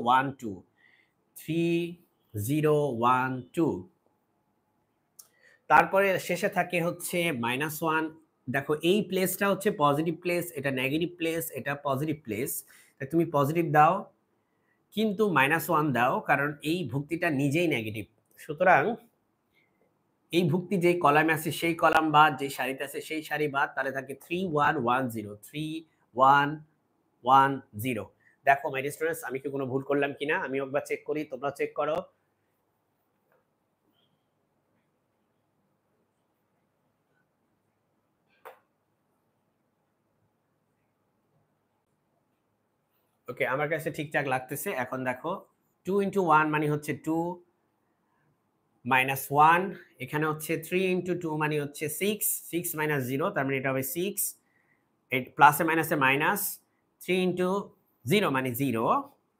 3012 3012 তারপরে শেষে থাকে হচ্ছে -1। দেখো এই প্লেসটা হচ্ছে পজিটিভ প্লেস, এটা নেগেটিভ প্লেস, এটা পজিটিভ প্লেস। তুমি পজিটিভ দাও কিন্তু -1 দাও, কারণ এই ভুক্তিটা নিজেই নেগেটিভ। সুতরাং এই ভুক্তি যে কলামে আছে সেই কলাম বাদ, যে সারিতে আছে সেই সারি বাদ, তাহলে থাকে 3110 3110। দেখো মাই ডিয়ার স্টুডেন্টস, আমি কি কোনো ভুল করলাম কিনা আমি একবার চেক করি, তোমরা চেক করো। ওকে, আমার কাছে ঠিকঠাক লাগতেছে। এখন দেখো 2 × 1 মানে হচ্ছে 2 -1, এখানে হচ্ছে 3 × 2 মানে হচ্ছে 6 6 - 0, তার মানে এটা হবে 6, এই প্লাসে মাইনাসে মাইনাস, 3 × 0 মানে 0,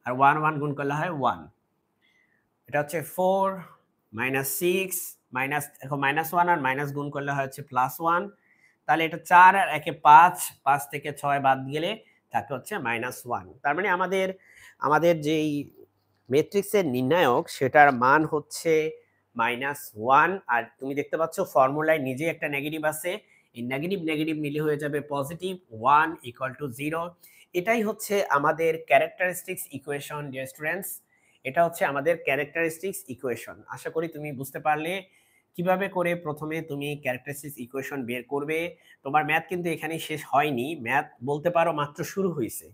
আর 1 1 গুণ করলে হয় 1। এটা হচ্ছে 4 -6 মাইনাস, দেখো -1 আর মাইনাস গুণ করলে হয় হচ্ছে +1, তাহলে এটা 4 আর 1 এ 5, 5 থেকে 6 বাদ গেলে থাকে হচ্ছে -1। তার মানে আমাদের যেই ম্যাট্রিক্সের নির্ণায়ক সেটার মান হচ্ছে -1। আর তুমি দেখতে পাচ্ছ ফর্মুলায় নিজে একটা নেগেটিভ আছে, এই নেগেটিভ নেগেটিভ মিলে হয়ে যাবে পজিটিভ, 1 = 0। এটাই হচ্ছে আমাদের ক্যারেক্টারিস্টিক্স ইকুয়েশন ডিয়ার স্টুডেন্টস, এটা হচ্ছে আমাদের ক্যারেক্টারিস্টিক্স ইকুয়েশন। আশা করি তুমি বুঝতে পারলে কিভাবে করে প্রথমে তুমি ক্যারেক্টারিস্টিক্স ইকুয়েশন বের করবে। তোমার ম্যাথ কিন্তু এখানেই শেষ হয়নি, ম্যাথ বলতে পারো মাত্র শুরু হয়েছে।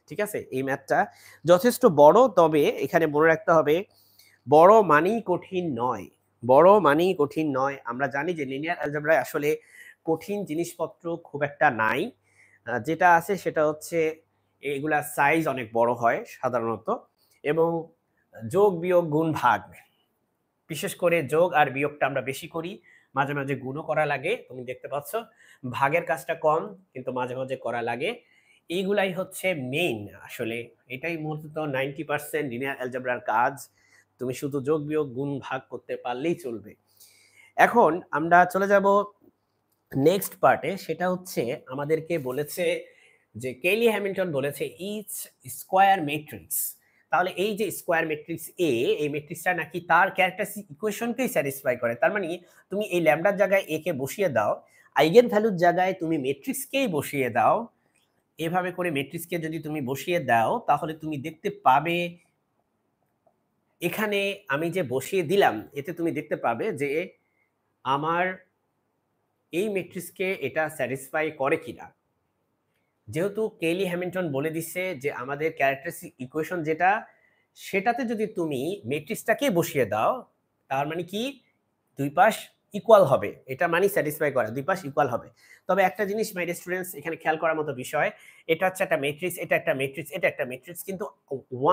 ঠিক আছে, এই ম্যাথটা যথেষ্ট বড়, তবে এখানে মনে রাখতে হবে বড় মানেই কঠিন নয়, বড় মানেই কঠিন নয়। আমরা জানি যে লিনিয়ার অ্যালজেব্রায় আসলে কঠিন জিনিসপত্র খুব একটা নাই, যেটা আছে সেটা হচ্ছে এগুলা সাইজ অনেক বড় হয় সাধারণত, এবং যোগ বিয়োগ গুণ ভাগ, বিশেষ করে যোগ আর বিয়োগটা আমরা বেশি করি, মাঝে মাঝে গুণও করা লাগে। তুমি দেখতে পাচ্ছ ভাগের কাজটা কম কিন্তু মাঝে মাঝে করা লাগে। এইগুলাই হচ্ছে মেইন, আসলে এটাই মূলত 90% লিনিয়ার অ্যালজেব্রার কাজ। তুমি শুধু যোগ বিয়োগ গুণ ভাগ করতে পারলেই চলবে। এখন আমরা চলে যাব নেক্সট পার্টে, সেটা হচ্ছে আমাদেরকে বলেছে যে কেলি হ্যামিল্টন বলেছে ইচ স্কোয়ার ম্যাট্রিক্স। তাহলে এই যে স্কোয়ার ম্যাট্রিক্স এ, এই ম্যাট্রিক্সটা নাকি তার ক্যারেক্টারিস্টিক ইকুয়েশনকেই স্যাটিসফাই করে। তার মানে তুমি এই ল্যামডার জায়গায় এ কে বসিয়ে দাও, আইগেন ভ্যালুর জায়গায় তুমি ম্যাট্রিক্সকেই বসিয়ে দাও। এভাবে করে ম্যাট্রিক্সকে যদি তুমি বসিয়ে দাও তাহলে তুমি দেখতে পাবে এখানে আমি যে বসিয়ে দিলাম এতে তুমি দেখতে পাবে যে আমার এই ম্যাট্রিক্সকে এটা স্যাটিসফাই করে কিনা। যেহেতু কেলি হ্যামিল্টন বলে দিচ্ছে যে আমাদের ক্যারেক্টারিস্টিক ইকুয়েশন যেটা, সেটাতে যদি তুমি ম্যাট্রিক্সটাকে বসিয়ে দাও তার মানে কি দুই পাশ ইকুয়াল হবে, এটা মানে স্যাটিসফাই করা, দুই পাশ ইকুয়াল হবে। তবে একটা জিনিস মাই ডিয়ার স্টুডেন্টস এখানে খেয়াল করার মতো বিষয়, এটা হচ্ছে একটা ম্যাট্রিক্স, এটা একটা ম্যাট্রিক্স, এটা একটা ম্যাট্রিক্স, কিন্তু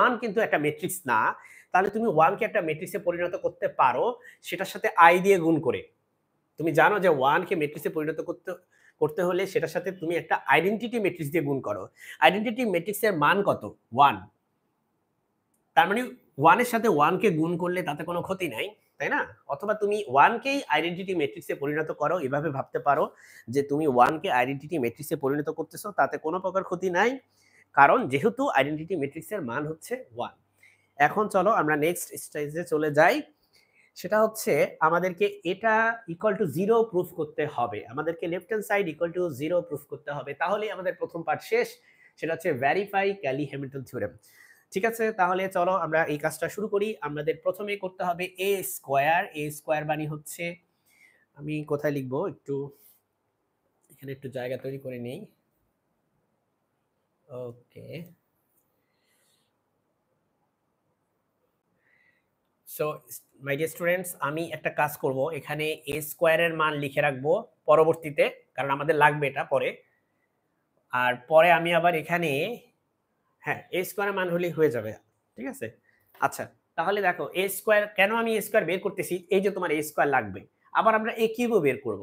1 কিন্তু একটা ম্যাট্রিক্স না। তাহলে তুমি 1 কে একটা ম্যাট্রিক্সে পরিণত করতে পারো সেটার সাথে আই দিয়ে গুণ করে। তুমি জানো যে 1 কে ম্যাট্রিক্সে পরিণত করতে হলে সেটার সাথে তুমি একটা আইডেন্টিটি ম্যাট্রিক্স দিয়ে গুণ করো। আইডেন্টিটি ম্যাট্রিক্সের মান কত? 1। তার মানে 1 এর সাথে 1 কে গুণ করলে তাতে কোনো ক্ষতি নাই, তাই না? অথবা তুমি 1 কেই আইডেন্টিটি ম্যাট্রিক্সে পরিণত করো, এভাবে ভাবতে পারো যে তুমি 1 কে আইডেন্টিটি ম্যাট্রিক্সে পরিণত করতেছো, তাতে কোনো প্রকার ক্ষতি নাই, কারণ যেহেতু আইডেন্টিটি ম্যাট্রিক্সের মান হচ্ছে 1। এখন চলো আমরা নেক্সট স্টেজে চলে যাই, সেটা হচ্ছে আমাদেরকে এটা ইকুয়াল টু 0 প্রুফ করতে হবে, আমাদেরকে left hand side equal to 0 proof করতে হবে, তাহলেই আমাদের প্রথম পার্ট শেষ। সেটা হচ্ছে ভেরিফাই ক্যালি হ্যামিল্টন থিওরেম। ঠিক আছে, তাহলে চলো আমরা এই কাজটা শুরু করি। আমাদের প্রথমে করতে হবে এ স্কোয়ার। এ স্কোয়ার মানে হচ্ছে, আমি কোথায় লিখবো, একটু এখানে একটু জায়গা তৈরি করে নেই। ওকে, সো মাই ডিয়ার স্টুডেন্টস, আমি একটা কাজ করব, এখানে এ স্কোয়ারের মান লিখে রাখবো পরবর্তীতে, কারণ আমাদের লাগবে এটা পরে। আর পরে আমি আবার এখানে, হ্যাঁ, এ স্কোয়ারের মান হলেই হয়ে যাবে। ঠিক আছে, আচ্ছা, তাহলে দেখো এ স্কোয়ার, কেন আমি এ স্কোয়ার বের করতেছি, এই যে তোমার এ স্কোয়ার লাগবে, আবার আমরা এ কিউবও বের করব।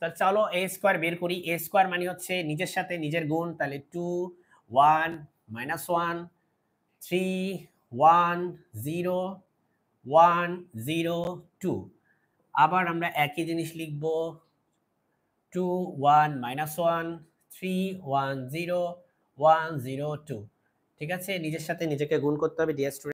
তাহলে চলো এ স্কোয়ার বের করি। এ স্কোয়ার মানে হচ্ছে নিজের সাথে নিজের গুণ, তাহলে 2 1 -1 3 1 0 1 0 2। আবার আমরা একই জিনিস লিখব, 2 1 -1 3 1 0 1 0 2। ঠিক আছে, নিজের সাথে নিজেকে গুণ করতে হবে ডিয়ার স্টুডেন্ট।